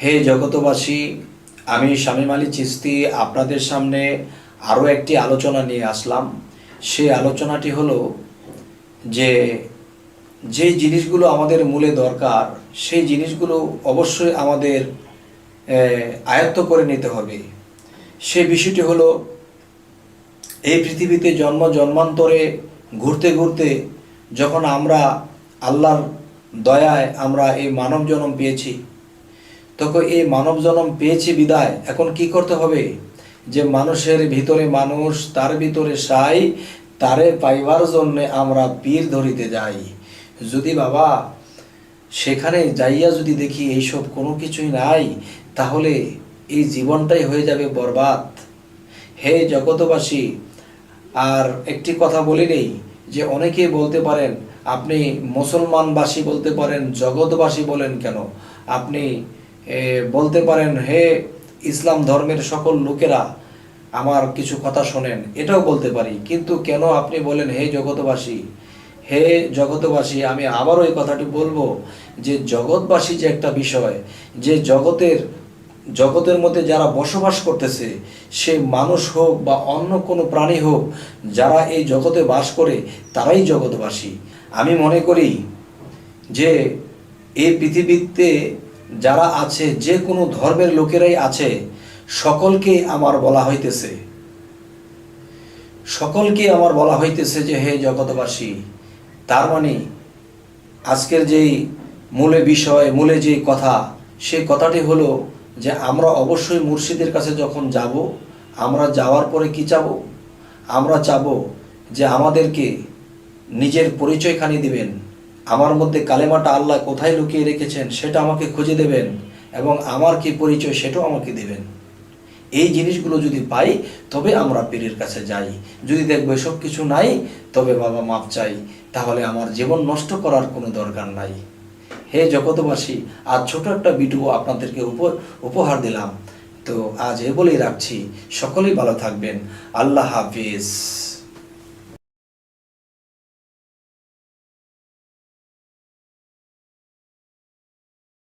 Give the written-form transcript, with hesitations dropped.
হে জগতবাসী, আমি শামীম আলী চিশতি আপনাদের সামনে আরও একটি আলোচনা নিয়ে আসলাম। সেই আলোচনাটি হলো যে যে জিনিসগুলো আমাদের মূলে দরকার সেই জিনিসগুলো অবশ্যই আমাদের আয়ত্ত করে নিতে হবে। সেই বিষয়টি হলো এই পৃথিবীতে জন্ম জন্মান্তরে ঘুরতে ঘুরতে যখন আমরা আল্লাহর দয়ায় আমরা এই মানব জন্ম পেয়েছি, তখন এই মানব জন্ম পেয়েছি বিদায় এখন কি করতে হবে? যে মানুষের ভিতরে মানুষ, তার ভিতরে সাই, তারে পাইবার জন্য আমরা পীর ধরিতে যাই। যদি বাবা সেখানে যাইয়া যদি দেখি এইসব কোনো কিছুই নাই, তাহলে এই জীবনটাই হয়ে যাবে বরবাদ। হে জগতবাসী, আর একটি কথা বলি নেই যে অনেকেই বলতে পারেন আপনি মুসলমানবাসী বলতে পারেন, জগৎবাসী বলেন কেন, আপনি বলতে পারেন হে ইসলাম ধর্মের সকল লোকেরা আমার কিছু কথা শোনেন, এটাও বলতে পারি। কিন্তু কেন আপনি বলেন হে জগৎবাসী? হে জগৎবাসী, আমি আবারও এই কথাটি বলবো যে জগৎবাসী যে একটা বিষয়, যে জগতের মধ্যে যারা বসবাস করতেছে, সে মানুষ হোক বা অন্য কোনো প্রাণী হোক, যারা এই জগতে বাস করে তারাই জগৎবাসী। আমি মনে করি যে এই পৃথিবীতে যারা আছে, যে কোনো ধর্মের লোকেরাই আছে, সকলকে আমার বলা হইতেছে যে হে জগৎবাসী। তার মানে আজকের যেই মূলে বিষয়, মূলে যে কথা, সেই কথাটি হলো যে আমরা অবশ্যই মুর্শিদের কাছে যখন যাব, আমরা যাওয়ার পরে কি চাবো? আমরা চাবো যে আমাদেরকে নিজের পরিচয়খানি দিবেন, আমার মধ্যে কালেমাটা আল্লাহ কোথায় লুকিয়ে রেখেছেন সেটা আমাকে খুঁজে দেবেন, এবং আমার কি পরিচয় সেটাও আমাকে দেবেন। এই জিনিসগুলো যদি পাই তবে আমরা পীরের কাছে যাই। যদি দেখবো এসব কিছু নাই, তবে বাবা মাপ চাই, তাহলে আমার জীবন নষ্ট করার কোনো দরকার নাই। হে জগতবাসী, আজ ছোট একটা ভিডিও আপনাদেরকে উপহার দিলাম, তো আজ এ বলেই রাখছি। সকলেই ভালো থাকবেন। আল্লাহ হাফিজ।